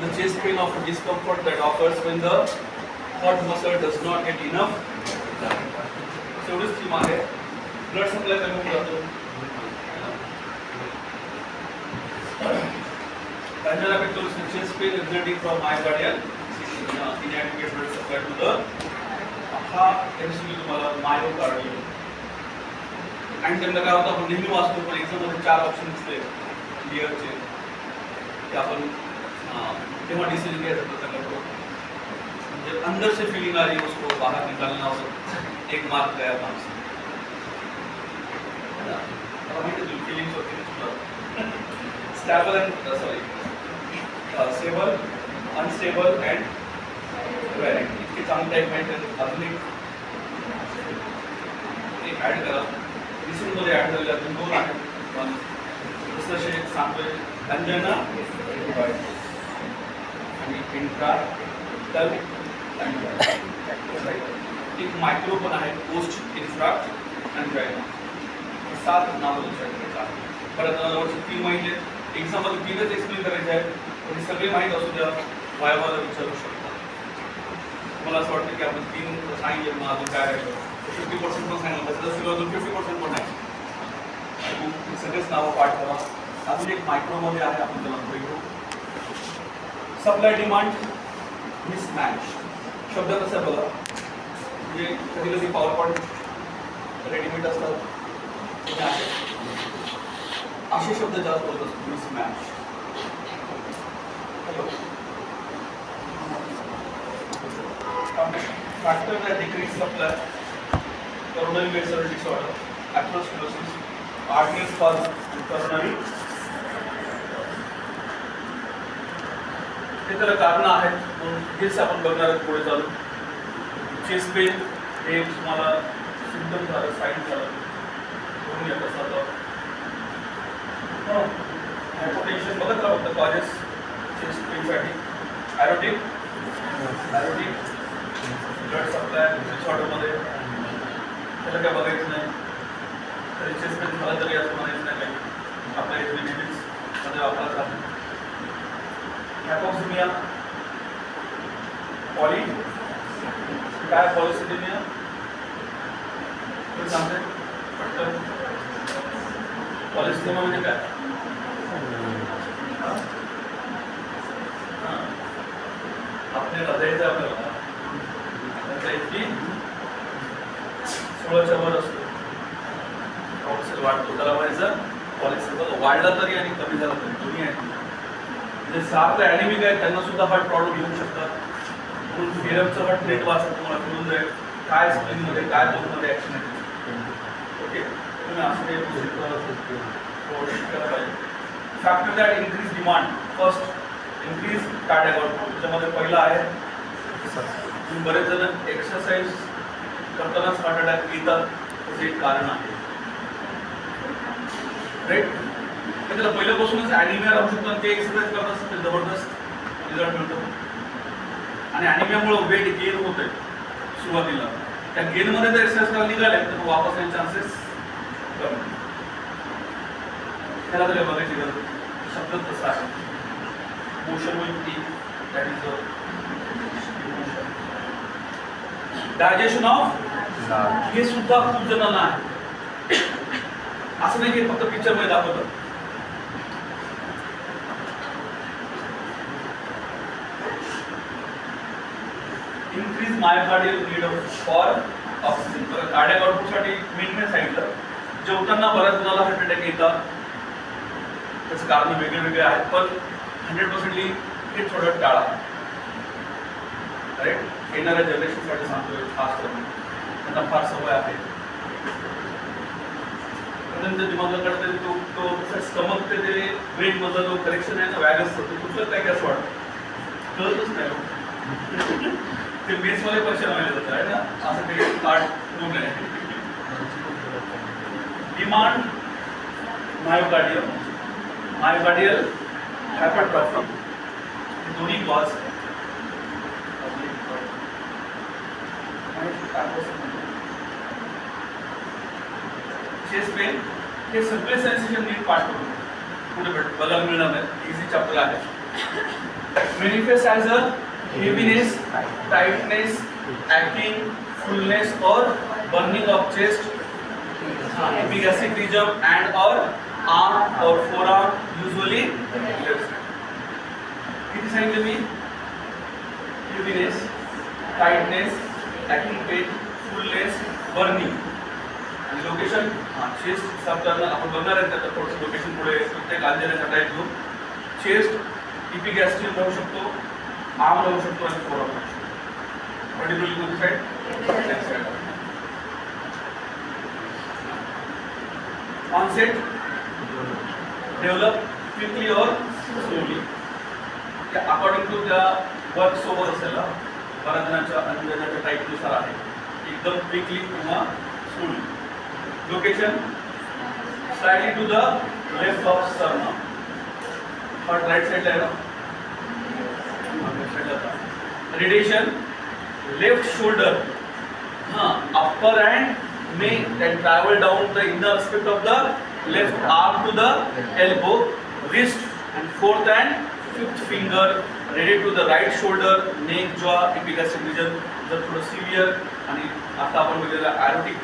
The chest pain of discomfort that occurs when the hot muscle does not get enough. एवढीच theme आहे. Blood supply कमी होऊन जातो. Angina pectoris is chest pain resulting from myocardial inadequate blood supply to the हा MCQ तुम्हाला myocardial. आणि त्यांना काय होतं आपण नेहमी वाचतो पण एक्झाम मध्ये 4 ऑप्शन दिसले क्लिअरचे ते आपण तेव्हा डिसिजन घ्यायचा होता करतो म्हणजे अंदर से फीलिंग आ रही है उसको बाहर निकालना और एक मार्क गया वहां से है ना. अभी तो फीलिंग्स होती है stable and sorry stable unstable and varying इतके चांगले टाइप माहिती आहेत. अजून एक ॲड करा मध्ये ॲड झालेले अजून 2 आहेत. जसे सांगतोय अंजना आणि इंट्राटल एक मायक्रो पण आहे पोस्ट इन्फ्राक्ट अँजायना. 7 नावं लक्षात ठेवायचं. परत 3 महिने एक्झाममध्ये 3च एक्सप्लेन करायचे आहेत पण सगळे माहीत असू द्या वायवाला विचारू शकता. मला असं वाटतं की आपण 3 सांगितले मग अजून काय राहिलं 50% पण सांगितलं तसं अजून 50% पण आहे. सगळेच नावं पाठ करा. अजून एक मायक्रोमध्ये आहे आपण त्याला बघू. सप्लाय डिमांड मिसमॅच शब्द कसा बघा म्हणजे कधी कधी पॉवर पॉईंट रेडीमेड असतात असे शब्द जास्त बोलत असतो. Mismatch factor that decrease supply, coronary vessel disorder, atherosclerosis, arterial spasm, and coronary. हे तर कारण आहेत हेच आपण बघणार आहोत पुढे चालू. चेस्ट पेन हे तुम्हाला सिम्पटम झालं साईन झालं दोन्ही येत असतात. हायपोटेन्शन बघत राहा फक्त कॉजेस चेस्ट पेनसाठी. ॲरोटिक ब्लड सप्लाय डिसऑर्डरमध्ये त्याला काय बघायचं नाही. तरी चेस्ट पेन झालं तरी असं म्हणायचं नाही काही आपल्या मध्ये वापरायचं आहे. हायपॉक्सिमिया काय पॉलिसिडिमिया सांगते पटकन. पॉलिसिडिमिया म्हणजे काय आपल्या हृदयाचं आपल्याला इतकी 16च्या वर असतो ऑक्सिजन वाढतो त्याला म्हणायचं पॉलिसिडिमिया. वाढला तरी आणि कमी झाला तरी दोन्ही आहेत. जे 7 ॲनिमिक आहेत त्यांना सुद्धा हार्ट प्रॉब्लेम येऊ शकतात. म्हणून फेरमचं हार्ट रेट वाचत तुम्हाला कळून जाईल काय स्प्लिनमध्ये काय दोनमध्ये ॲक्शन आहे. ओके तुम्ही असं काही केलं पाहिजे. Factor that increase demand first increase cardiac output. त्याच्यामध्ये पहिला आहे बरेच जण एक्सरसाइज करतानाच हार्ट अटॅक येतात त्याचं एक कारण आहे राईट. त्याला पहिल्यापासूनच ॲनिमिया राहू शकतो आणि ते एक्सरसाइज करत असतात ते जबरदस्त रिझल्ट मिळतो. आणि ॲनिमियामुळे वेट गेन होत आहे सुरुवातीला. त्या गेनमध्ये जर एक्सरसाइज करायला निघाले तर वापस येण्याचे चान्सेस कमी. त्याला तरी बघायची गरज शब्द तसा आहे. Motion will T that is digestion of हे सुद्धा खूप जणांना आहे. असं नाही की फक्त पिक्चरमध्ये दाखवतं. Increase myocardial need for oxygen. बरं कार्डियाक आउटपुटसाठी मेन सांगितलं. जेवताना बऱ्याच जणांना हार्ट अटॅक येतात त्याचं कारण वेगळे आहेत पण 100% हे थोडं टाळा. राईट येणाऱ्या जनरेशनसाठी सांगतोय खास करून त्यांना फार सवय आहे. त्यांच्या दिमागाकडे तो स्टमक ते ब्रेनमधला जो करेक्शन आहे ना वॅग असतं ते कुठलं काय असं वाटतं कळतच नाही. ते मेसमध्ये पैसे लावले जातात आहे ना असं काही कार्ड रूम आहे. डिमांड मायोकार्डियल हायपरट्रॉफी दोन्ही कॉज. चेस्ट पेन हे सगळे सेन्सेशन नीट पाठ करून पुढे बघायला मिळणार नाही. इझी चॅप्टर आहे. manifest as a heaviness, tightness, aching, fullness or burning of chest, epigastric region and or arm or forearm, usually left side. किती सांगितलं मी? heaviness, tightness, aching pain, fullness, burning. आणि लोकेशन चेस्ट साफ करणं आपण बघणार आहे. त्याचं थोडंसं लोकेशन पुढे प्रत्येक अंजनेचा टाईप घेऊ. चेस्ट इपिगॅस्ट्रियम राहू शकतो, आर्म राहू शकतो आणि फोरआर्म राहू शकतो. पर्टिक्युलरली कोणती side? Left side. Onset develop quickly और स्लोली. अकॉर्डिंग टू त्या वर्क सोबत असेल ना, बऱ्याच जणांच्या अंजनाच्या टाईपनुसार आहे. एकदम क्विकली किंवा slowly. Location slightly to the left of sternum. Heart right side आहे ना, लेफ्ट साइडला. Radiation left shoulder, upper and may then travel down the inner aspect of the left arm to the elbow, wrist and fourth and fifth finger ready to the right shoulder, neck, jaw, epigastric region. जर थोडं severe आणि आता आपण बघितलेलं aortic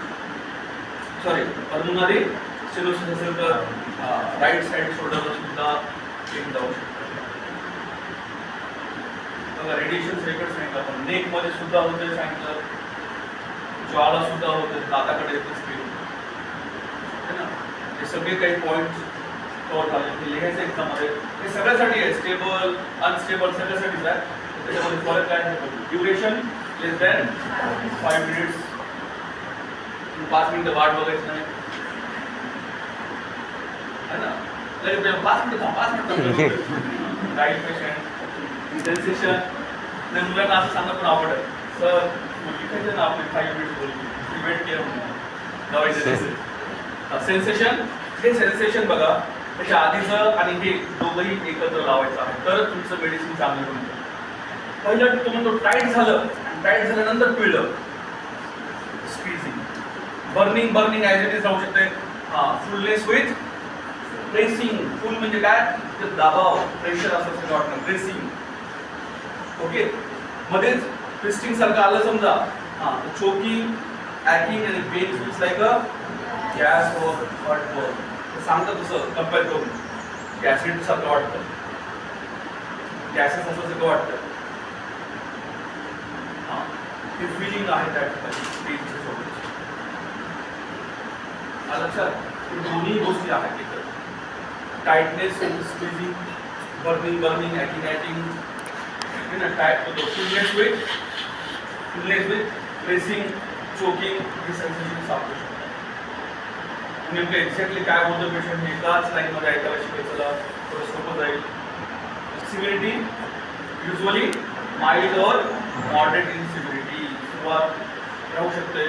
pulmonary stenosis असेल तर right side शोल्डरला सुद्धा pen जाऊ शकतो. बघा रेडिएशन सेकंड सांगितलं आपण, नेक मध्ये सुद्धा होते सांगितलं, ज्वाला सुद्धा होते, दाताकडे येते स्पीड है ना. हे सगळे काही पॉइंट्स कव्हर झाले. हे लिहायचं एक्झाममध्ये हे सगळ्यासाठी आहे, स्टेबल अनस्टेबल सगळ्यासाठीच आहे. त्याच्यामध्ये फरक काय आहे? ड्युरेशन लेस दॅन 5 मिनिट्स. 5 मिनिटं वाट बघायची नाही है ना. लगेच 5 मिनिटं राईट पेशंट सेन्सेशन. नाही मुलांना असं सांगत पण आवडत, सर लिखायचं ना आपले 5 मिनिट्स बोलू वेट केअर लावायचं. सेन्सेशन, हे सेन्सेशन बघा त्याच्या आधीचं आणि हे दोघंही एकत्र लावायचं आहे तर तुमचं मेडिसिन चांगलं होईल. पहिलं तो म्हणतो टाईट झालं आणि टाईट झाल्यानंतर पिळलं, squeezing. Burning as it is राहू शकते. Fullness with pressing. फुल म्हणजे काय? तर दाबाव, प्रेशर असं सगळं वाटणं, प्रेसिंग. ओके. मध्येच ट्विस्टिंग सारखं आलं समजा, चोकिंग, ॲकिंग आणि pain feels like a gas और हॉट वर. सांगतं तसं कम्पेअर करून गॅसिड सारखं वाटतं, गॅसेस असं सगळं वाटतं. ते फिलिंग आहे त्या ठिकाणी पेनच्या सोबत. लक्षात दोन्ही गोष्टी आहेत तिथं. टाइटनेस स्क्वीजिंग, बर्निंग ॲकिंग टाइट होतो. फुलनेस विथ प्रेसिंग, चोकिंग हे सेन्सेशन सापडू शकतात. नेमकं एक्झॅक्टली काय होतं पेशंट हे एकाच लाईनमध्ये ऐकायला शिकायचं थोडं सोपं जाईल. सिव्हिरिटी युजली माइल्ड और मॉडरेट इन सिव्हिरिटी. सुरुवात राहू शकते.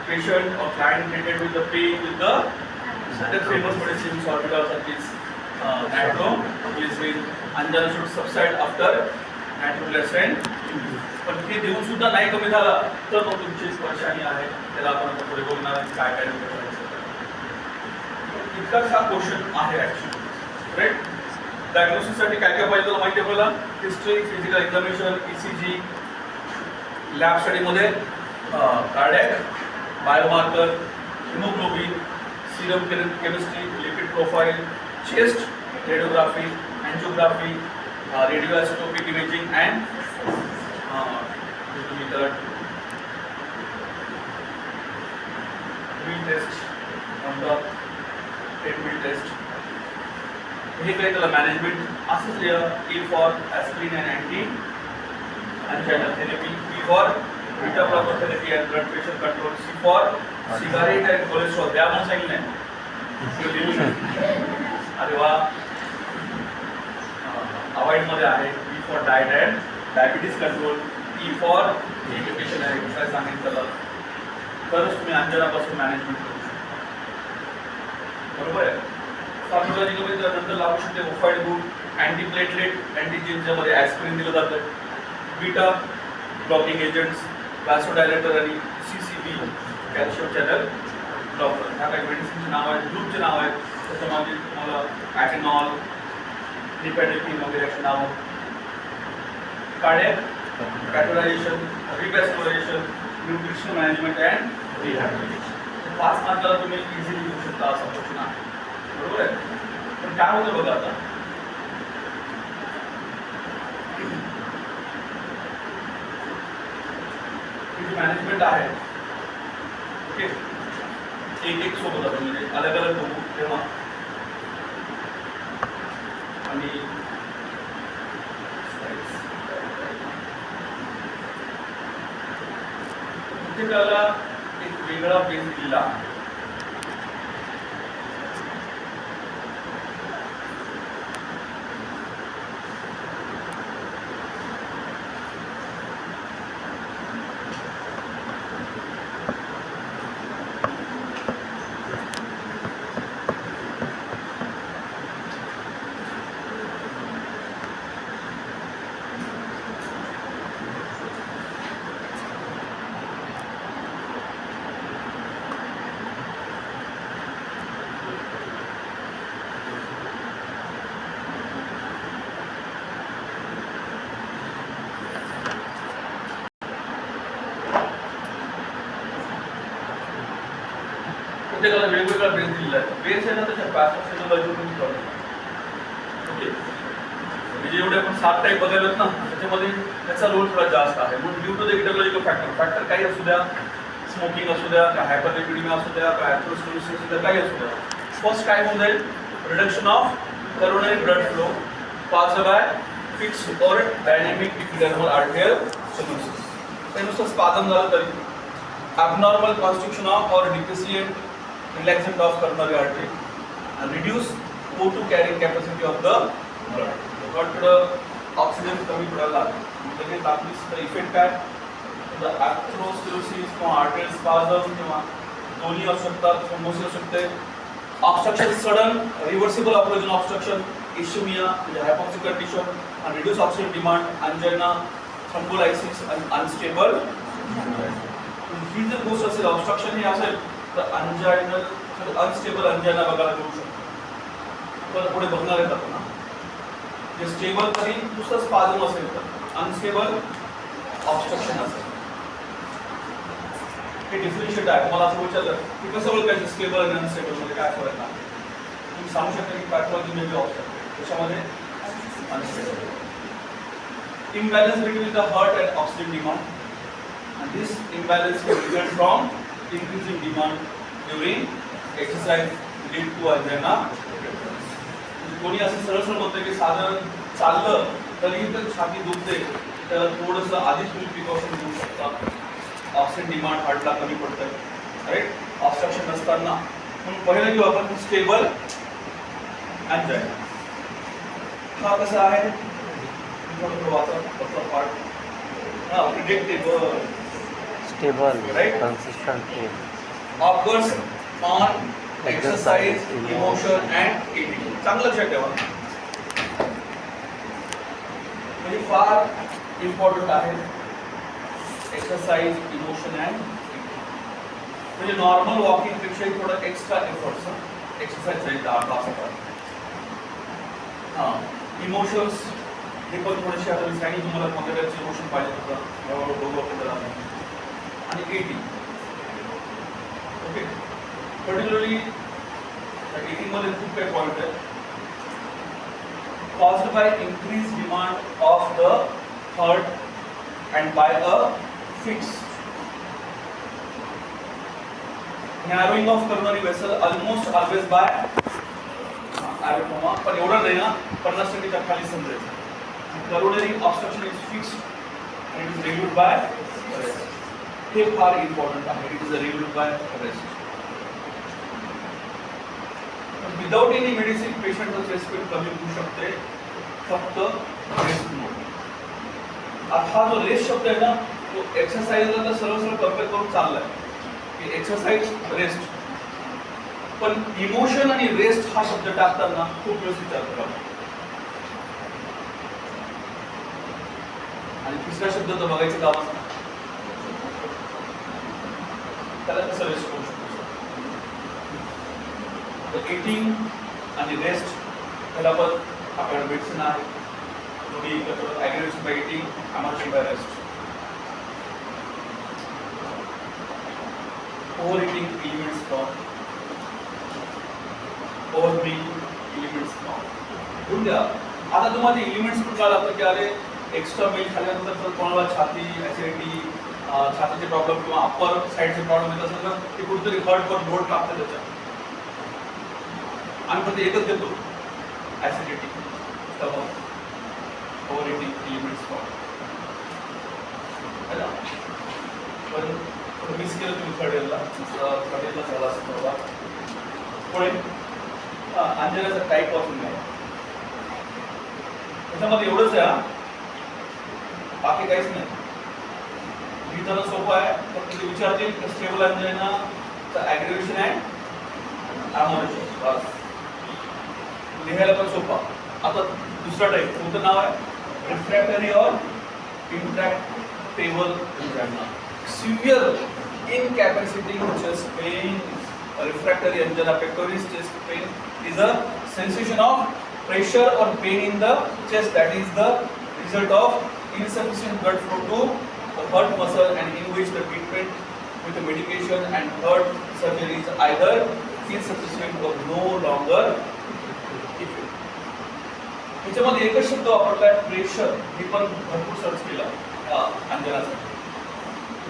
पेशंट और client treated with the pain with the सगळ्यात फेमस मेडिसिन सॉर्बिटॉल सारखीच nitroglycerin. Angina should subside after nitroglycerin. पण ते देऊन सुद्धा नाही कमी झाला तर मग तुमची परेशानी आहे, त्याला आपण आता पुढे बघणार काय काय करायचं. इतकाच हा क्वेश्चन आहे ॲक्च्युली. राईट. डायग्नोसिससाठी काय काय पाहिजे माहिती आहे आपल्याला? History, physical examination, ECG, lab स्टडीमध्ये cardiac, biomarker, haemoglobin, serum chemistry, lipid profile, chest radiography, angiography, radioisotopic imaging and wheel test, treatment test. हे काही त्याला मॅनेजमेंट असंच लिहा. E for aspirin and anti angina therapy, B for beta blocker therapy and blood pressure control, C for cigarette and cholesterol. द्या म्हणून सांगितलं अरे वा. अवॉइड मध्ये आहे. B for diet and diabetes control, E for education and exercise सांगितलं तरच तुम्ही अंजनापासून मॅनेजमेंट करू शकता. बरोबर आहे. फार्मोलॉजिकल नंतर लागू शकते ओफाइड ग्रुप, अँटीप्लेटलेट, अँटीजेनच्यामध्ये ॲस्पिरिन दिलं जातं. बीटा ब्लॉकिंग एजंट्स, व्हॅसोडायलेटर आणि CCB कॅल्शियम चॅनल ब्लॉकर. ह्या काही मेडिसिनचे नाव आहेत, ग्रुपचे नाव आहेत. त्याच्यामध्ये तुम्हाला ॲटेनॉल, लिपॅडेक्टिन वगैरे अशी नावं. Cardiac catheterisation, revascularisation, nutrition management and rehabilitation. 5 मार्काला तुम्ही इझिली घेऊ शकता असा क्वेश्चन आहे. बरोबर आहे. पण काय होतं बघा आता, मॅनेजमेंट आहे ओके, एक एक सोबत आपण म्हणजे अलग अलग बघू तेव्हा. आणि प्रत्येकाला एक वेगळा बेस दिलेला आहे. प्रत्येकाला वेगवेगळा बेस दिलेला आहे. बेस आहे ना त्याच्या पॅथोफिजियोलॉजी पण प्रॉब्लेम ओके. म्हणजे जेवढे आपण 7 टाईप बघायला ना त्याच्यामध्ये त्याचा रोल थोडा जास्त आहे. म्हणून due to the aetiological factor काही असू द्या, स्मोकिंग असू द्या, काय हायपरलिपिडेमिया असू द्या, काय अॅथरोस्क्लेरोसिस असू द्या, काही असू द्या. फर्स्ट काय होऊन जाईल, reduction of coronary blood flow caused by fixed और डायनॅमिक इपिडर्मल आर्टेरियल स्टिमुलस. ते नुसतं स्पाझम झालं तरी, abnormal constriction of or deficient relaxant of coronary artery and reduce O2 carrying capacity of the blood. Blood oxygen कमी पडायला लागेल लगेच आपली इफेक्ट काय, अॅथरोस्क्लेरोसिस किंवा आर्टेरियल स्पाझम किंवा दोन्ही असू शकतात, थ्रोम्बोसिस असू शकते. Obstruction sudden reversible operation obstruction, ischaemia म्हणजे हायपॉक्सिक कंडिशन आणि reduce oxygen demand, angina, thrombolysis आणि अनस्टेबल. ही जर गोष्ट असेल, ऑब्स्ट्रक्शन हे असेल तर अंजायनल अनस्टेबल अंजायना बघायला मिळू शकतो. पण पुढे बघणार आहेत आपण. जे स्टेबल तरी नुसतं स्पाझम असेल तर अनस्टेबल ऑब्स्ट्रक्शन असेल. हे डिफरन्शिएट आहे. मला असं विचारलं की कसं ओळखायचं स्टेबल आणि अनस्टेबल मध्ये काय फरक आहे, तुम्ही सांगू शकता की पॅथॉलॉजी म्हणजे ऑब्स्ट्रक्शन त्याच्यामध्ये unstable. Imbalance between the heart and oxygen demand. And this imbalance can result from increasing demand during exercise lead to angina. कोणी असं सरळ सरळ म्हणतं की साधारण चाललं तरीही तर छाती दुखते, त्याला थोडंसं आधीच तुम्ही प्रिकॉशन घेऊ शकता. ऑक्सिजन डिमांड हार्टला कमी पडतं राईट, ऑब्स्ट्रक्शन नसताना. म्हणून पहिलं घेऊ आपण स्टेबल अंजायना. हा कसा आहे थोडं वाचा part. Predictable, stable, right? consistent, occurs on exercise, emotion and eating. चांगलं लक्षात ठेवा, म्हणजे फार इम्पॉर्टंट आहे एक्सरसाइज, इमोशन अँड इटिंग. म्हणजे नॉर्मल वॉकिंग पेक्षा थोडं एक्स्ट्रा एफर्ट्स एक्सरसाइज जाईल 10 तासात. इमोशन्स हे पण थोडेसे आता मी सांगितलं तुम्हाला कोणत्या टाईपचे इमोशन पाहिजे होतं बघू आपण त्याला. आणि एटिंग ओके, पर्टिक्युलरली एटिंगमध्ये खूप काही पॉईंट आहे. Caused by increase demand of the heart and by a fix narrowing of coronary vessel almost always by ॲरोटोमा. पण एवढं नाही ना, 50%च्या खाली समजायचं. Coronary obstruction is fixed and it is relieved by rest. हे फार इम्पॉर्टंट आहे. It is relieved by rest. Without any medicine, patient chest pain कमी होऊ शकते फक्त रेस्ट मुळे. हा जो रेस्ट शब्द आहे ना, तो एक्सरसाइजला तर सरळ सरळ कम्पेअर करून चाललाय की एक्सरसाइज रेस्ट. पण इमोशन आणि रेस्ट हा शब्द टाकताना खूप वेळेस विचार करावा. आणि तिसरा शब्द तर बघायचं कामच नाही, त्याला कसं रेस्ट करू शकतो. इटिंग आणि रेस्ट त्याला आपण आपल्याकडे मेडिसिन आहे दोन्ही एकत्र aggravation by eating amelioration by rest over eating elements form over breathing elements form घेऊन द्या. आता तुम्हाला एलिमेंट्स पण कळलं लागतं की अरे एक्स्ट्रा मिल खाल्ल्यानंतर जर कोणाला छाती ॲसिडिटी छातीचे प्रॉब्लेम किंवा अप्पर साईडचे प्रॉब्लेम येत असेल तर ते कुठेतरी हर्टवर लोड टाकतं त्याच्यात आणि पण ते एकच देतो acidity stomach over eating elements form है ना. पण मिस केलं तुम्ही थर्ड इयरला झाला असं बाबा. पुढे अंजनाचा टाईप पासून घ्या त्याच्यामध्ये एवढंच आहे बाकी काहीच नाही. लिहिताना सोपं आहे फक्त ते विचारतील स्टेबल अंजना ॲग्रेवेशन आहे अमोरेशन बस लिहायला पण सोपा. आता दुसरा टाईप कोणतं नाव आहे रिफ्रॅक्टरी और intractable angina. Severe incapacitating chest pain refractory angina pectoris chest pain is a sensation of pressure or pain in the chest that is the result of insufficient blood flow to the heart muscle and in which the treatment with the medication and heart surgery is either insufficient or no longer effective. याच्यामध्ये एकच शब्द वापरला आहे pressure. हे पण भरपूर search केला अंजनासाठी.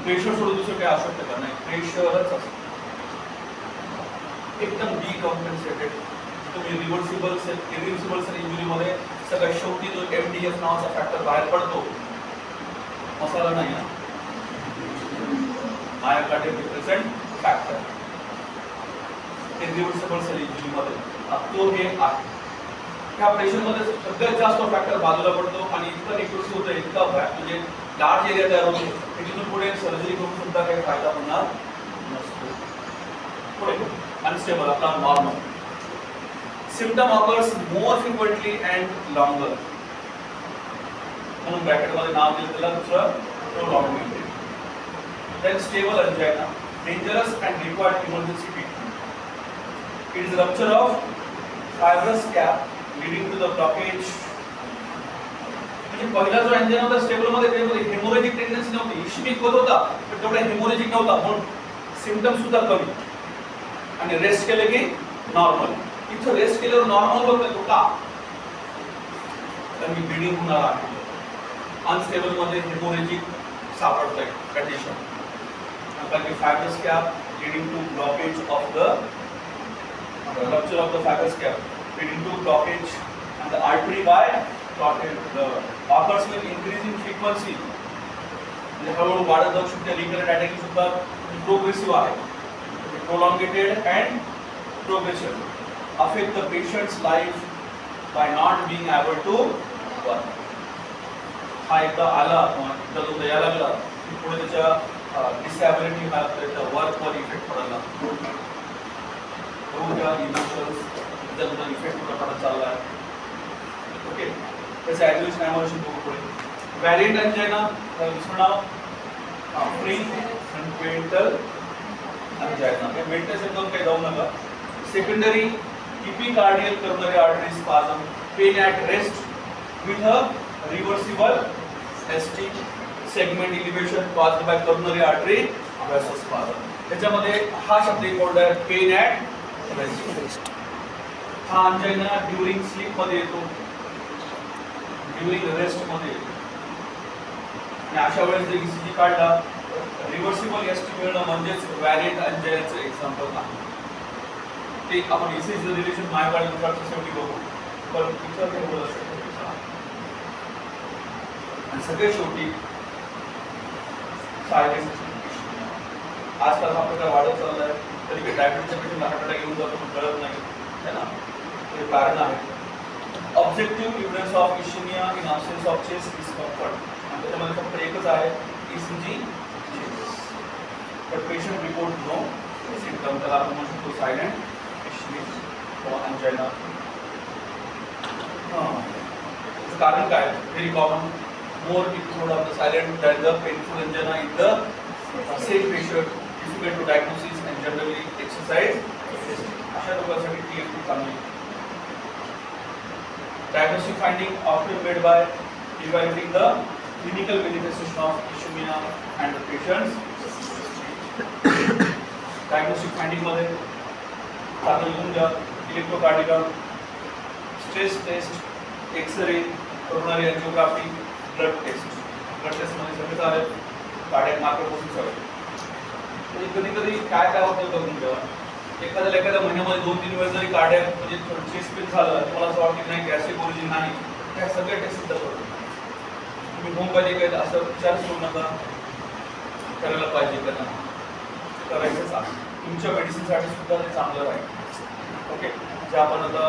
Pressure सोडून दुसरं काही आवश्यकता का नाही प्रेशरच असतं एकदम डिकॉम्पेन्सेटेड. तुम्ही रिव्हर्सिबल सेल इरिव्हर्सिबल सेल इंजुरीमध्ये सगळ्यात शेवटी जो MDF नावाचा फॅक्टर बाहेर पडतो मसाला नाही ना myocardial represent factor irreversible cell इंजुरीमध्ये तो हे आहे. ह्या प्रेशरमध्ये सगळ्यात जास्त फॅक्टर बाजूला पडतो आणि इतकं नेक्रोसिस होतं इतका म्हणजे लार्ज एरिया तयार होतो तिथून पुढे सर्जरी करून सुद्धा काही फायदा होणार नसतो. पुढे unstable आपला normal. Symptom occurs more frequently and longer म्हणून ब्रॅकेटमध्ये नाव दिलं त्याला दुसरं prolongment. Then stable angina dangerous and required emergency treatment. It is rupture of fibrous cap leading to the blockage. म्हणजे पहिला जो अंजाइना होता स्टेबल मध्ये त्यामध्ये हेमोरेजिक टेंडन्सी नव्हती इश्मिक होत होता पण तेवढा हेमोरेजिक नव्हता म्हणून सिम्पटम सुद्धा कमी आणि रेस्ट केले की नॉर्मल. इथं रेस्ट केल्यावर नॉर्मल होत नाही का तर मी ब्लिडिंग होणार आहे. अनस्टेबल मध्ये हेमोरेजिक सापडत आहे कंडिशन कारण की fibrous cap leading to blockage of the rupture of the fibrous cap leading to blockage and the artery by clotted blood occurs with increasing frequency. म्हणजे हळूहळू वाढत जाऊ शकते. रिकरंट अटॅक सुद्धा प्रोग्रेसिव्ह आहे. prolongated and progression affect the patient's life by not being able to work. हा एकदा आला एकदा तो द्यायला लागला की पुढे त्याच्या डिसॅबिलिटी हा त्याच्या वर्कवर इफेक्ट पडायला रोजच्या इमोशन्स त्याच्याबद्दल इफेक्ट पडत चालला आहे. ओके त्याचं ॲग्रेवेशन ॲमोरेशन बघू पुढे. व्हॅरियंट अंजाइना दुसरं नाव फ्री फ्रंटवेंट्रल अंजाइना. हे मेंटेनन्स एकदम काही जाऊ नका. Secondary epicardial coronary artery spasm pain at rest with a reversible ST segment elevation caused by coronary artery vasospasm. त्याच्यामध्ये हा शब्द इम्पॉर्टंट आहे पेन ॲट रेस्ट. हा अंजाइना ड्युरिंग स्लीप मध्ये येतो ड्युरिंग रेस्ट मध्ये येतो आणि अशा वेळेस जर ECG काढला रिव्हर्सिबल ST मिळणं म्हणजेच व्हॅरियंट अंजाइनाचं एक्झाम्पल आहे. ते आपण ECG रिलेशन मायोकार्डियल इन्फार्क्टच्या शेवटी बघू पण इतर काही बोलू शकतो. आणि सगळे शेवटी सायलेन्स. आजकाल हा प्रकार वाढत चालला आहे. तरी काही डायबिटीसच्या पेशंटला हार्ट अटॅक येऊन जातो पण कळत नाही है ना. हे कारण आहे. Objective evidence of ischaemia in absence of chest discomfort. आणि त्याच्यामध्ये फक्त एकच आहे ECG but patient report no symptom. त्याला आपण म्हणू शकतो सायलेंट इश्मिक किंवा अंजाइना. त्याचं कारण काय very common more episode of the silent than the painful angina in the same patient, difficult to diagnosis and generally exercise. अशा लोकांसाठी TFT चांगली. Diagnostic finding often made by evaluating the clinical manifestation of ischemia and the patient's diagnostic finding मध्ये चांगलं लिहून घ्या. Electrocardiogram, stress test, x-ray, coronary angiography, blood test. Blood test मध्ये सगळे झाले. कार्डियक मार्कर मोजून सगळे. म्हणजे कधी कधी काय काय होतं बघून घ्या. एखाद्या महिन्यामध्ये 2-3 वेळा जरी कार्डियक म्हणजे चेस्ट पेन झालं, तुम्हाला असं वाटतं नाही गॅस्ट्रिक ओरिजिन नाही, त्या सगळ्या टेस्ट सुद्धा करतो. तुम्ही होममध्ये काय असं विचार करू नका, करायला पाहिजे त्यांना करायचंच आहे. तुमच्या मेडिसिनसाठी सुद्धा ते चांगलं राहील. ओके, जे आपण आता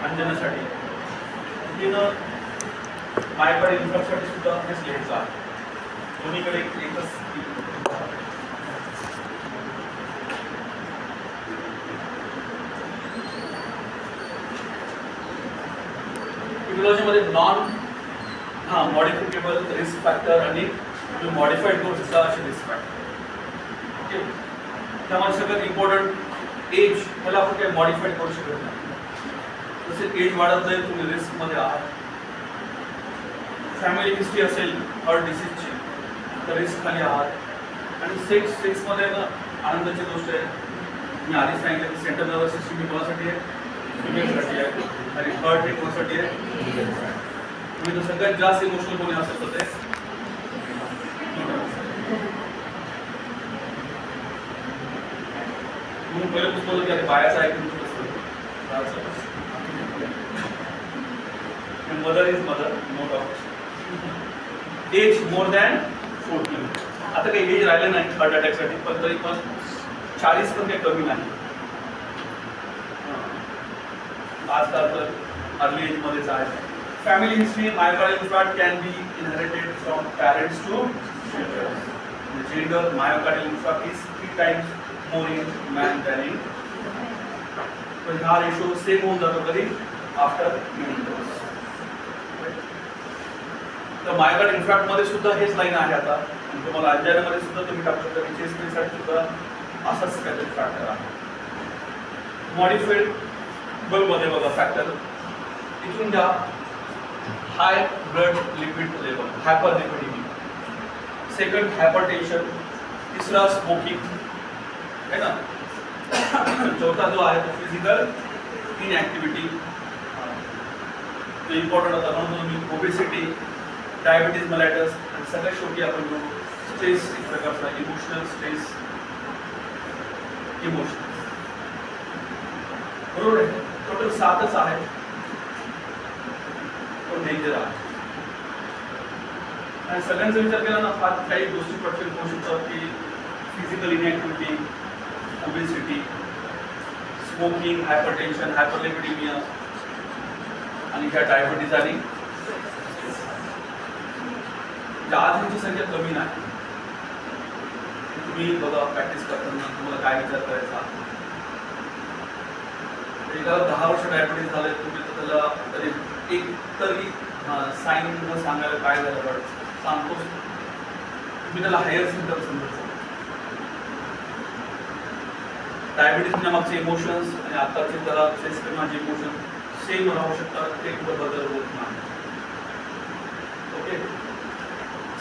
अंजनासाठी मायकडे इन्फ्रासाठी सुद्धा हेच लिहायचं आहे. दोन्हीकडे एकच मध्ये नॉन मॉडिफिकेबल रिस्क फॅक्टर आणि मॉडिफाईड करू शकता असे रिस्क फॅक्टर. ओके, त्यामध्ये सगळ्यात इम्पॉर्टंट एज, त्याला आपण काही मॉडिफाईड करू शकत नाही. जसे एज वाढत जाईल तुम्ही रिस्कमध्ये आहात. फॅमिली हिस्ट्री असेल हार्ट डिसीजची तर रिस्क खाली आहात. आणि सेक्समध्ये ना आनंदाची गोष्ट आहे, मी आधी सांगितलं की सेंट्रल नर्वस सिस्टम ही कोणासाठी आहे, फिमेलसाठी आहे, आणि हार्ट हे कोणासाठी आहे, तुम्ही तर सगळ्यात जास्त इमोशनल कोणी असेल तर ते म्हणून पहिले बोलतो की अरे बायाचं ऐकून mother is mother, no doubt. Age more than 40. आता काही एज राहिले नाही हार्ट अटॅकसाठी, पण तरी पण 40 पण काही कमी नाही. आजकाल तर अर्ली एजमध्येच आहे. Family history, myocardial infarct can be inherited from parents to children. Gender myocardial infarct is 3 times more in man than in. पण हा रेशो सेम होऊन जातो कधी आफ्टर मेनोपॉज. तर मायोकार्डियल इन्फार्क्ट मध्ये सुद्धा हेच लाईन आहे. आता तुम्हाला अंजानामध्ये सुद्धा तुम्ही टाकू शकता की चेस्ट पेनसाठी सुद्धा असाच काहीतरी फॅक्टर आहे. मॉडिफाईड बल्बमध्ये बघा फॅक्टर इथून घ्या. High blood lipid level, hyperlipidaemia. Second hypertension. तिसरा स्मोकिंग है ना. चौथा जो आहे तो फिजिकल इनएक्टिव्हिटी. तो इम्पॉर्टंट होता म्हणून तुम्ही ओबेसिटी, डायबिटीज मेलाइटस, आणि सगळ्यात शेवटी आपण जो स्ट्रेस, एक प्रकारचा इमोशनल स्ट्रेस. इमोशन बरोबर आहे. टोटल 7च आहे, पण डेंजर आहे. आणि सगळ्यांचा विचार केला ना फार काही गोष्टी पटकन होऊ शकतात की फिजिकल इनएक्टिव्हिटी, ओबेसिटी, स्मोकिंग, हायपरटेन्शन, हायपरलिपिडेमिया, आणि ह्या डायबिटीज आणि आज ह्यांची संख्या कमी नाही. तुम्ही बघा प्रॅक्टिस करताना तुम्हाला काय विचार करायचा. एकाला 10 वर्ष डायबिटीज झाले, तुम्ही त्याला तरी एक तरी साईन न सांगायला काय झालं सांगतो, तुम्ही त्याला हायर सिम्पटम समजायचं. डायबिटीजच्या मागचे इमोशन्स आणि आताचे त्याला चेस्ट पेन माझे इमोशन सेम राहू शकतात, ते कुठं बदल होत नाही. ओके,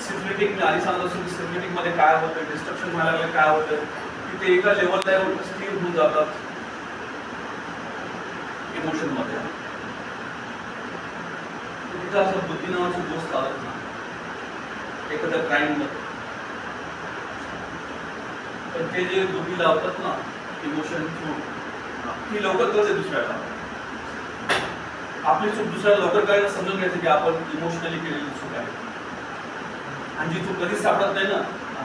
सिम्प्लिटिक मी आधी सांगत असतो की सिम्प्लिटिकमध्ये काय होतं, डिस्ट्रक्शन व्हायला लागलं काय होतं की ते एका लेवलला स्थिर होऊन जातात इमोशनमध्ये. तिथं असं बुद्धी नावाची गोष्ट चालत नाही एखाद्या क्राईममध्ये. पण ते जे बुद्धी लावतात ना इमोशन थ्रू, ती लवकर कळते दुसऱ्याला. आपली चूक दुसऱ्याला लवकर काय समजून घ्यायचं की आपण इमोशनली केलेली चूक आहे. आणि जी चूक कधीच सापडत नाही ना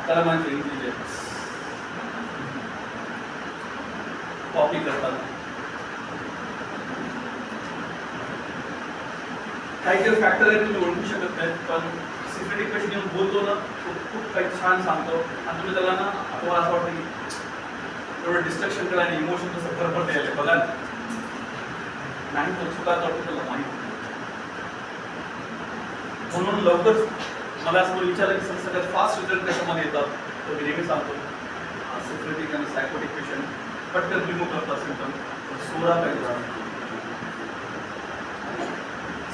त्याला म्हणजे इंटेलिजन्स. कॉपी करतात. काही काही फॅक्टर आहेत तुम्ही ओळखू शकत नाहीत, पण सिस्टमॅटिक पेशंट घेऊन बोलतो ना, तो खूप काही छान सांगतो आणि तुम्ही त्याला ना तुम्हाला असं वाटतं की एवढं डिस्ट्रक्शन करा आणि इमोशन कसं भरभर द्यायला बघा नाही तर चुका करतो त्याला माहिती. म्हणून लवकर मला असं विचारलं की सगळ्यात फास्ट रिझल्ट कशामध्ये येतात, तर मी नेहमी सांगतो सिस्टमॅटिक आणि सायकोटिक पेशंट पटकन रिमूव्ह करतात सिम्पटम. सोडा पाहिजे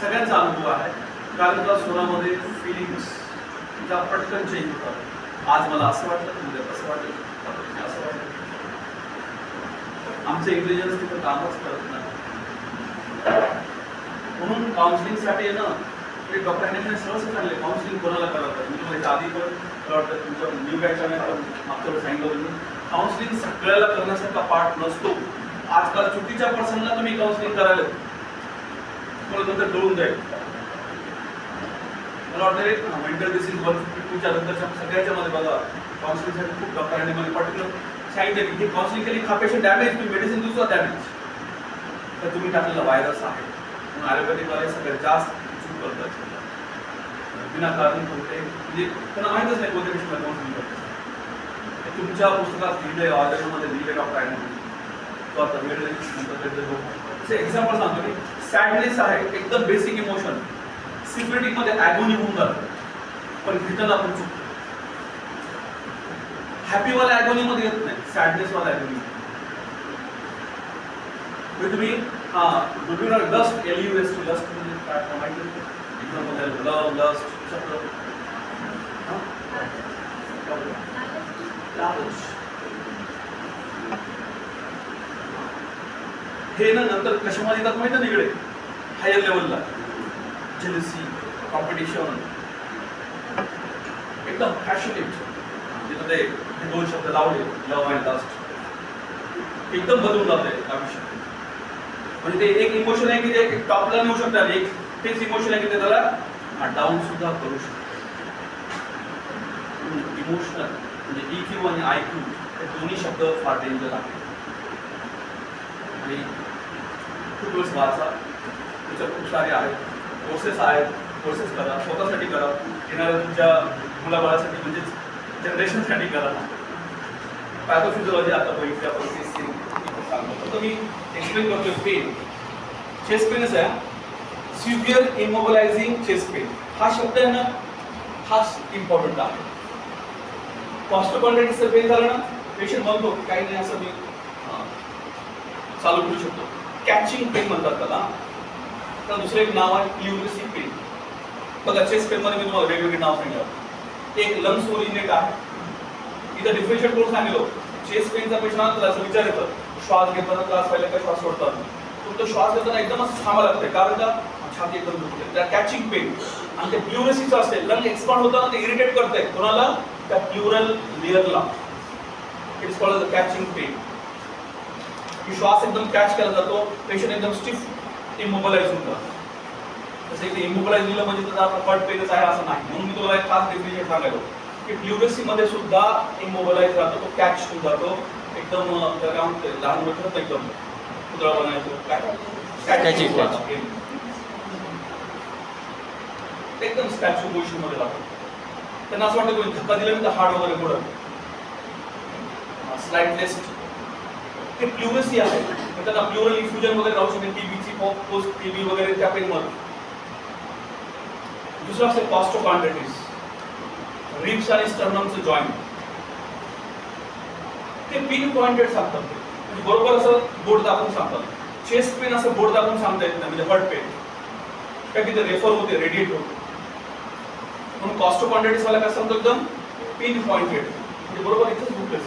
सगळ्यांचा अनुभव आहे, कारण त्या सोडामध्ये फिलिंग्स ज्या पटकन चेंज होतात. आज मला असं वाटलं, उद्या कसं वाटलं, असं वाटलं. आमचं इंटेलिजन्स तिथं कामच करत नाही. म्हणून काउन्सिलिंगसाठी आहे ना, ते डॉक्टरांनी सहज सांगले काउन्सिलिंग कोणाला करावं. मी तुम्हाला आधी पण वाटतं तुमच्या न्यू बॅचच्या मागच्या सांगितलं होतं, काउन्सिलिंग सगळ्याला करण्यासारखा पार्ट नसतो. आजकाल चुकीच्या पर्सनला तुम्ही काउन्सिलिंग करायला तुम्हाला नंतर कळून जाईल. मला वाटतं मेंटल डिसीज 152च्या नंतरच्या सगळ्याच्या मध्ये बघा काउन्सिलिंगसाठी खूप डॉक्टरांनी मला पर्टिक्युलर सांगितलं की काउन्सिलिंग केली हा पेशंट डॅमेज, तुम्ही मेडिसिन दुसरा डॅमेज, तर तुम्ही टाकलेला व्हायरस आहे. म्हणून आयुर्वेदिकवाले सगळ्यात जास्त चूक करतात विनाकारण कोणते, म्हणजे त्यांना माहीतच नाही कोणत्या पेशंटला काउन्सिलिंग करतात. तुमच्या पुस्तकात लिहिलंय, ऑर्डरमध्ये लिहिलंय डॉक्टरांनी, तो आता वेळ नंतर एक्झाम्पल सांगतो मी. सॅडनेस आहे एकदम बेसिक इमोशन, सिम्पॅथेटिक मध्ये ॲगोनी होऊन जातं, पण घेताना आपण चुकतो. हॅपी वाला ॲगोनी मध्ये येत नाही, सॅडनेस वाला ॲगोनी. तुम्ही लस्ट LUST लस्ट म्हणजे काय माहिती एक्झाम्पल लव लस्ट शब्द हे ना नंतर कशामध्ये येतात माहिती ना, इकडे हायर लेवलला जेलसी, कॉम्पिटिशन, एकदम पॅशनेट. तिथं ते दोन शब्द लावले लव अँड लस्ट, एकदम बदलून जाते आयुष्य. म्हणजे ते एक इमोशन आहे की ते टॉपला नेऊ शकतात, एक तेच इमोशन आहे की ते त्याला डाऊन सुद्धा करू शकतात. इमोशनल म्हणजे EQ आणि IQ हे दोन्ही शब्द फार डेंजर आहेत. आणि खूप वेळेस वाचा, त्याच्यात खूप सारे आहेत, कोर्सेस आहेत, कोर्सेस करा, स्वतःसाठी करा, येणाऱ्या तुमच्या मुलाबाळासाठी म्हणजेच जनरेशनसाठी करा. पॅथोफिजिओलॉजी आता बघितल्या प्रोसेसिंग सांगतो, तर मी एक्सप्लेन करतोय. पेन, चेस्ट पेनच आहे, सिव्हिअर इमोबिलायझिंग चेस्ट पेन हा शब्द आहे ना, हाच इम्पॉर्टंट आहे. कॉस्टोकॉन्ड्रायटिसचं पेन झालं ना, पेशंट म्हणतो काही नाही असं मी चालू करू शकतो. कॅचिंग पेन म्हणतात त्याला. तर दुसरं एक नाव आहे प्ल्युरिसी पेन. बघा चेस्ट पेन मध्ये मी तुम्हाला वेगवेगळे नाव सांगितलं. एक लंग्स ओरिजिनेट आहे, इथं डिफरन्शिएट करून सांगितलं. चेस्ट पेनचा पेशंट त्याला असं विचार येतं, श्वास घेताना त्रास व्हायला का श्वास सोडताना, तो श्वास घेताना एकदम असं थांबा लागतंय, कारण का छाती एकदम दुखते, त्या कॅचिंग पेन. आणि ते प्ल्युरिसीचं असते, लंग एक्सपांड होताना ते इरिटेट करते कोणाला, त्या प्लुरल लेअरला. It is called the catching pain. की श्वास एकदम कॅच केला जातो, पेशंट एकदम स्टिफ इमोबलाइज होतं. तसं इथे इमोबलाइज दिलं म्हणजे त्याचा हार्ट पेनच आहे असं नाही. म्हणून मी तुम्हाला एक खास डेफिनेशन सांगायलो की प्ल्युरिसी मध्ये सुद्धा इमोबलाइज राहतो, तो कॅच होऊन जातो एकदम. लहान मोठं एकदम पुतळा बनायचो काय एकदम स्टॅच्यू पोझिशन मध्ये राहतो. त्यांना असं वाटतं कोणी धक्का दिला तर हाड वगैरे पुढं स्लाइडलेस. ते प्ल्युरिसी आहे, त्यांना प्लुरल इफ्युजन वगैरे राहू शकते, टीबीची पोस्ट टीबी वगैरे त्या पेन मध्ये. दुसरं असेल कॉस्टोकॉन्ड्रायटिस, रिब्स आणि स्टर्नमचं जॉईंट. ते पिन पॉइंटेड सांगतात, म्हणजे बरोबर असं बोर्ड दाखवून सांगतात. चेस्ट पेन असं बोर्ड दाखवून सांगता येत नाही, म्हणजे हार्ट पेन काय की ते रेफर होते, रेडिएट होते. म्हणून कॉस्टोकॉन्ड्रायटिस वाला काय सांगतो एकदम पिन पॉइंटेड, म्हणजे बरोबर इथेच दुखते,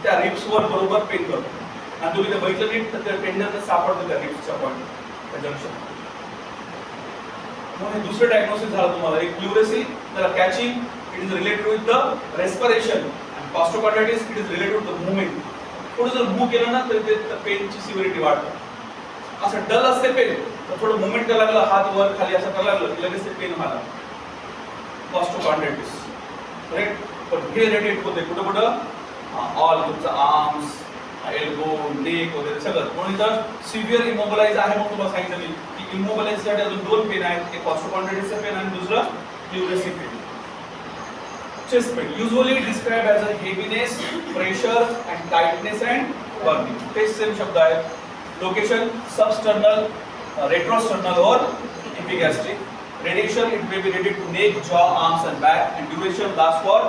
त्या रिब्सवर बरोबर पेन करतो. आणि तुम्ही ते बघितलं नीट तर त्या टेंडरनं सापडतं त्या रिब्सच्या पॉइंट, त्या जंक्शन. म्हणून हे दुसरं डायग्नोसिस झालं तुम्हाला. एक प्ल्युरिसी, त्याला catching, it is related with the respiration. आणि costochondritis it is related with the movement. थोडं जर मूव्ह केलं ना तर ते पेनची सिव्हिरिटी वाढते. असं डल असते पेन, तर थोडं मुवमेंट करायला लागलं, हात वर खाली असं करायला लागलं की लगेच ते पेन व्हायला. कॉस्टोकॉन्ड्रायटिस राईट. पण हे रेडिएट होते कुठं कुठं, ऑल तुमचं आर्म्स, एल्बो, नेक वगैरे सगळं. म्हणून इथं सिव्हिअर इमोबलाइज आहे म्हणून तुम्हाला सांगितलं मी की इमोबलाइजसाठी अजून दोन पेन आहेत, एक ऑस्टोकॉन्ड्रायटिसचं पेन आणि दुसरं प्लुरेसी pen. Chest pain usually described as a heaviness, pressure and tightness and burning. ते सेम शब्द आहेत. Location substernal, retrosternal or epigastric. Radiation it may be related to neck, jaw, arms and back and duration lasts for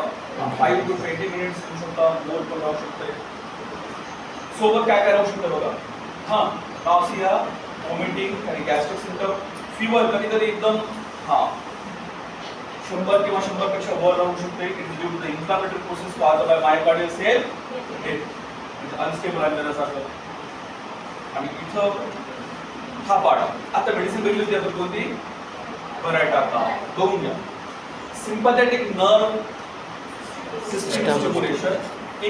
5 to 20 minutes. होऊ शकता, more पण राहू शकते. सोबत काय काय राहू शकतं बघा. हां, nausea, vomiting आणि gastric symptom, fever कधी-कधी एकदम 100 किंवा 100 पेक्षा वर राहू शकते. It is due to the inflammatory process caused by myocardial cell death, म्हणजे अनस्टेबल राहिल्यासारखं. आणि इथं हा पार्ट आता मेडिसिन बघितली होती आपण कोणती बरायटा. आता बघून घ्या. Sympathetic nerve system stimulation,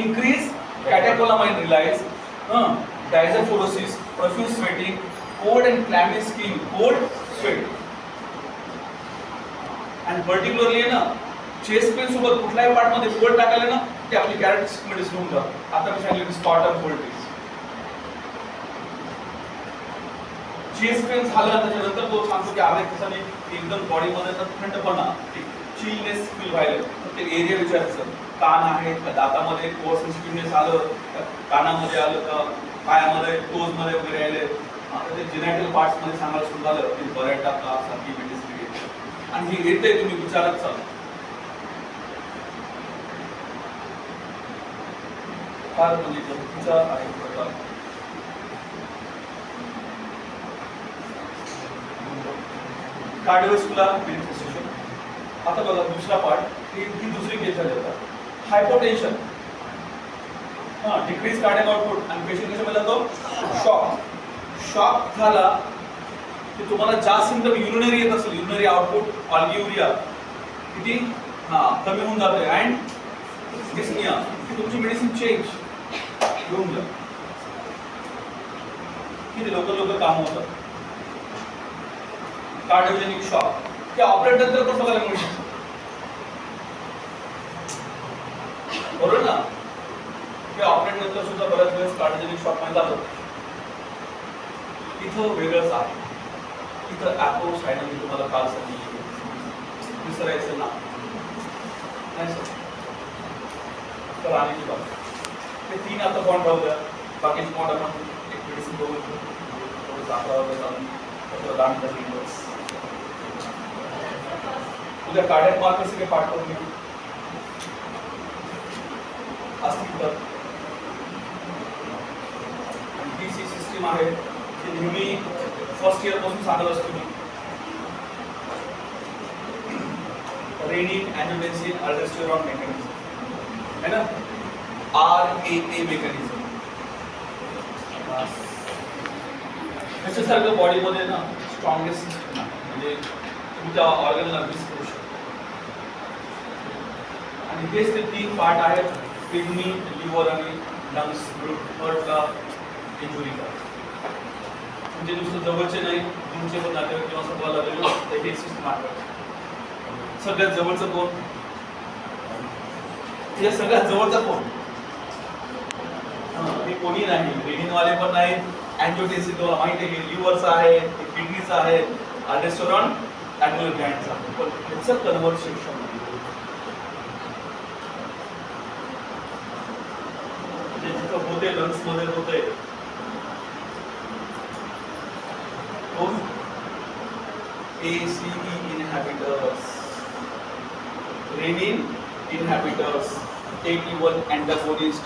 increase catecholamine release, diaphoresis, profuse sweating, cold and clammy skin, cold sweat. आणि पर्टिक्युलरली आहे ना चेस्ट पेन सोबत कुठल्याही पार्ट मध्ये कोल्ड टाकायला ना ते आपली कॅरेक्टरिस्टिक मेडिसिन होऊन जातं. आता मी सांगितलं स्पॉटम कोल्ड. चेस्ट पेन झाला त्याच्यानंतर तो सांगतो की अर्ध्या तासाने एकदम बॉडीमध्ये थंडपणा, चिलनेस फील व्हायला. ते एरिया विचारायचं, कान आहे का, दातामध्ये कोर सेन्सिटिव्हनेस आलं का, कानामध्ये आलं का, पायामध्ये टोज मध्ये वगैरे आले, आता ते जेनेटल पार्ट्स मध्ये सांगायला सुरू झालं की बऱ्याचदा का सारखी मेडिसिन. आणि हे येते तुम्ही विचारत चाल. फार म्हणजे गमतीचा आहे प्रकार. कार्डिओव्हास्क्युलर मॅनिफेस्टेशन. आता बघा दुसरा पार्ट, ही दुसरी केस झाली आता. हायपोटेन्शन, डिक्रीज कार्डियक आउटपुट आणि पेशंट कशामध्ये जातो शॉक. शॉक झाला की तुम्हाला जास्त सिम्पटम युरिनरी येत असेल, युरिनरी आउटपुट ऑल्ग्युरिया किती कमी होऊन जाते अँड डिस्निया, की तुमची मेडिसिन चेंज घेऊन जा. किती लवकर काम होतं. कार्डिओजेनिक शॉक ते ऑपरेट नंतर पण बघायला मिळू शकतो, बरोबर ना. ते ऑपरेट नंतर सुद्धा बऱ्याच वेळेस कार्डिओजेनिक शॉक मध्ये जातो. इथं वेगळंच आहे. इथं ॲपोसायनम मी तुम्हाला काल सांगितलं, विसरायचं ना नाही सर. तर आणि बात ते 3 आता पॉईंट राहू द्या. बाकीचे पॉईंट आपण एक मेडिसिन बघू थोडं दाखवावं चालून त्याचं दान करेल. उद्या कार्डियक मार्कर सगळे पाठ करून घेऊ असतील तर. ही सिस्टीम आहे ती नेहमी फर्स्ट इयर पासून सांगत असतो मी. रेनिन, एंजियोटेन्सिन, अल्डोस्टेरॉन मेकॅनिझम है ना, RAA मेकॅनिझम. त्याच्यासारखं बॉडीमध्ये ना स्ट्रॉंगेस्ट म्हणजे तुमच्या ऑर्गनला मिस करू शकतो. आणि हेच ते 3 पार्ट आहेत, किडनी, लिव्हर आणि लंग्स. हार्टला इंजुरी का म्हणजे नुसतं जवळचे नाही, तुमचे पण नातेवाईक किंवा सगळं लागलेलं तर हे सिस्टम आहे. सगळ्यात जवळचं कोण, हे सगळ्यात जवळचा कोण, हे कोणी नाही. रेनिनवाले पण नाही, अँजिओटेन्सिन तुम्हाला माहिती आहे लिव्हरचा आहे, किडनीचा आहे, अल्डोस्टेरॉन ॲड्रिनल ग्लँडचा. पण ह्याचं कन्व्हर्सेशन जे जिथं होते लंग्स मध्ये होते ACE inhibitors, renin inhibitors, AT1 antagonist,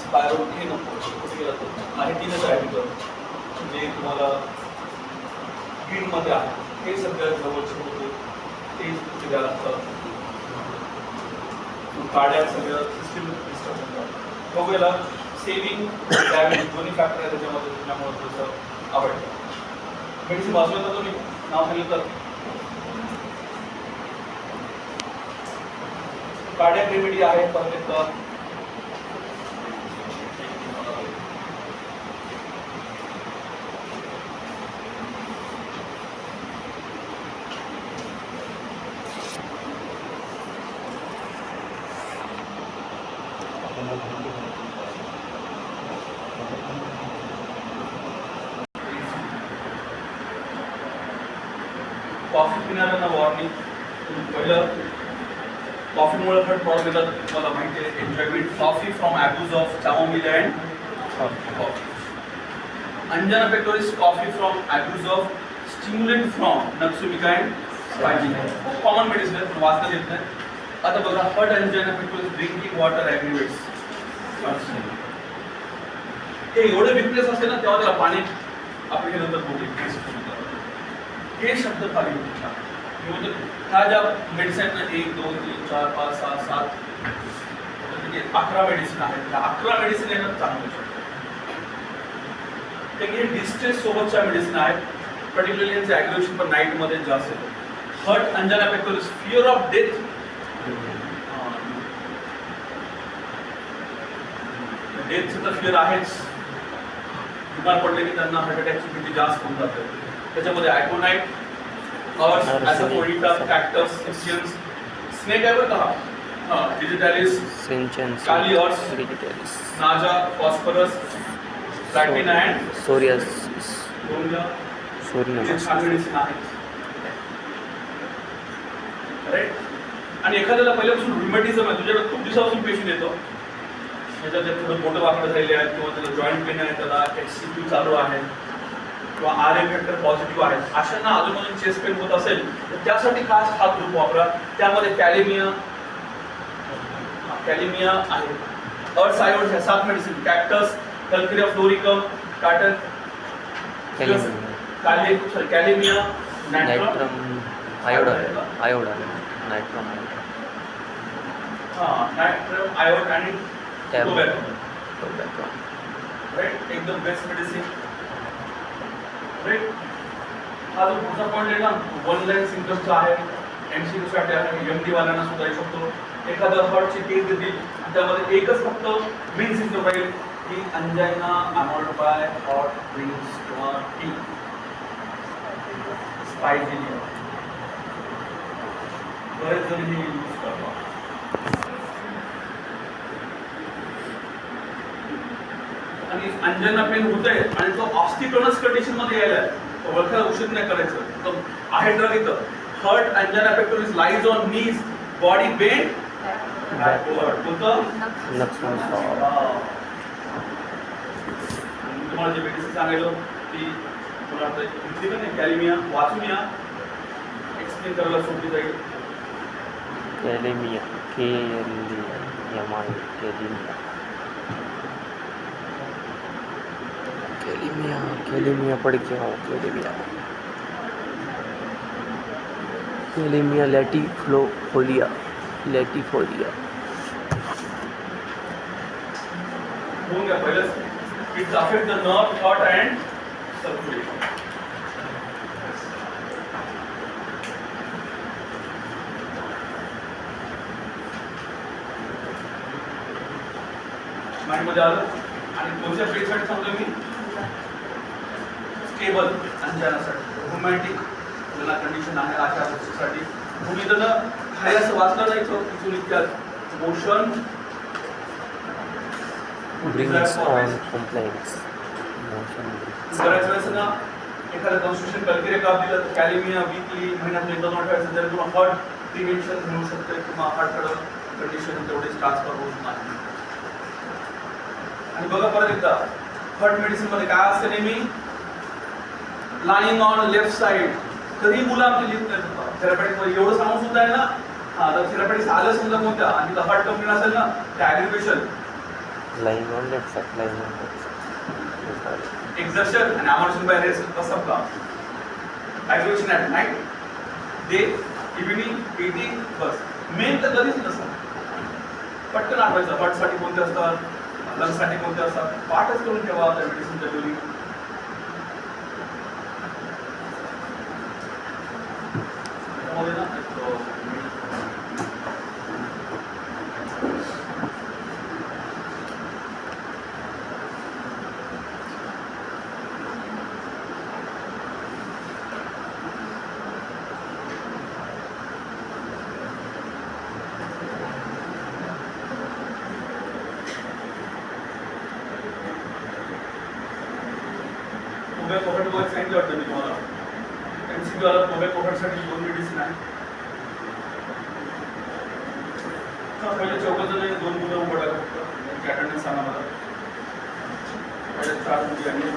spironolactone कुठे गेला तो, आहे 3च inhibitor जे तुम्हाला ग्रीन मध्ये आहे. हे सगळ्यात जवळचे होते ते कुठे द्यायला लागतं. कार्डियाक सगळं सिस्टम डिस्टर्ब होतात. बघूया सेविंग डॅमेज दोन्ही फॅक्टर आहे त्याच्यामध्ये, त्यामुळे थोडंसं आवडतं. मेडिसिन वाचलं तर तुम्ही नाव सांगितलं तर कार्डियक रेमेडी आहे परफेक्ट. कॉफी पिणाऱ्यांना वॉर्निंग. पहिलं कॉफीमुळे हर्ट प्रॉब्लेम येतात तुम्हाला माहिती आहे. Enjoyment coffee from abuse of chamomile and coffee. Angina pectoris coffee from abuse of stimulant from nux vomica and spigelia. खूप कॉमन मेडिसिन आहे, पण वाचता येत नाही. आता बघा heart angina pectoris drinking water aggravates. हे एवढे विकनेस असेल ना तेव्हा त्याला पाणी आपण हे नंतर बोलू. हे शब्द खाली होते. म्हणजे ह्या ज्या मेडिसिन ना 1 2 3 4 5 6 7 म्हणजे 11 मेडिसिन आहेत. त्या 11 मेडिसिन येणं चांगलं शकतं. हे डिस्ट्रेस सोबतच्या मेडिसिन आहेत. पर्टिक्युलरली यांचे ॲग्रेवेशन पण नाईटमध्ये जास्त येतं. Heart angina pectoris fear of death. डेथचं तर फिअर आहेच. बिमार पडले की त्यांना हार्ट अटॅकची भीती जास्त होऊन जाते. त्याच्यामध्ये ॲटोनाईट, अर्स, ॲसोफोडिटा, कॅक्टस, सिन्शियन्स, स्नेक आहे बरं का, डिजिटॅलिस, काली अर्स, नाजा, phosphorus, Platina and psoriasis. Medicine आहेत. राईट. आणि एखाद्याला पहिल्यापासून रुमॅटिझम आहे, तुझ्याकडे खूप दिवसापासून पेशंट येतो, त्याच्यात थोडं बोटं वाकडं झालेले आहेत किंवा त्याला जॉईंट पेन आहे, त्याला HCQ चालू आहे किंवा RM फॅक्टर पॉझिटिव्ह आहेत, अशांना अजून चेस्ट पेन होत असेल तर त्यासाठी खास हा ग्रुप वापरा. त्यामध्ये कॅलेमिया आहे. अर्स आयोड ह्या 7 मेडिसिन, कॅक्टस, कल्किरिया फ्लोरिकम, कॅटन, कॅलेमिया, नायट्रम आयोड नायट्रम नायट्रम आयोड आणि टोबॅको. राईट. एकदम बेस्ट मेडिसिन. राईट. हा जो पुढचा पॉईंट आहे ना, 1 लाईन सिम्पटमचा आहे, MCQ साठी आहे, MD वाल्यांना सुद्धा येऊ शकतो. एखादं हर्टची केस देतील त्यामध्ये एकच फक्त मेन सिम्पटम राहील की अंजायना अनॉल्ड बाय हॉट ड्रिंक्स किंवा टी, स्पायजिनिया. बरेच जण हे यूज करतात. आणि अंजना पेन होत आहे आणि तो ऑस्टिटोनस कंडिशन मध्ये यायला आहे, ओळखायला उशीर नाही करायचं. तर आहे ड्रग इथं, heart angina pectoris lies on knees, body bend backward. होतं तुम्हाला जे मेडिसिन सांगायलो ती मला इथली पण कॅलेमिया वाचून या, एक्सप्लेन करायला सोपी जाईल. कॅलेमिया पढ़ के आओ. Kalmia latifolia. होऊन घ्या पहिलंच. It's affect the nerve, thought and circulation. माइंडमध्ये आलं. आणि कोणत्या पेशंट सांगतो मी, स्टेबल अंजनासाठी, रोमॅन्टिक ज्याला कंडिशन आहे अशा गोष्टीसाठी. तुम्ही तर काही असं वाचलं नाही इथून इतक्यात मोशन brings on complaints. बऱ्याच वेळेस ना एखादं कन्स्ट्रक्शन कल्किरिया काप दिलं तर कॅलेमिया वीकली महिन्यात एकदा दोन ठेवायचं, जर तुम्हाला हर्ट प्रिव्हेन्शन मिळू शकते किंवा हार्टकडं कंडिशन तेवढेच ट्रान्सफर होत नाही. आणि बघा परत एकदा हर्ट मेडिसिन मध्ये काय असतं नेहमी, लाईंग ऑन लेफ्ट साइड. तरी मुलं आमची लिहित नाही. थेरपॅटिक मध्ये एवढं सांगून सुद्धा आहे ना, हा तर थेरपॅटिक्स आलं समजा कोणत्या आणि तिथं हर्ट कंप्लेंट असेल ना, ते ॲग्रिवेशन Lying on left side. exertion and aversion by rest कसं का aggravation at night, day, evening, eating बस. मेन तर कधीच नसतं. पटकन आठवायचं हर्टसाठी कोणते असतात, लंगसाठी कोणते असतात, पाठच करून ठेवा त्या मेडिसिनच्या डोली. त्यामध्ये ना सांगितलं वाटतं मी तुम्हाला. OPC वाला मोबाईल कोहॉर्टसाठी 2 मेडिसिन आहे. पहिले 14 जण 2 मुलं उभं टाका फक्त. त्यांची अटेंडन्स सांगा मला. पहिले 4 मुली आणि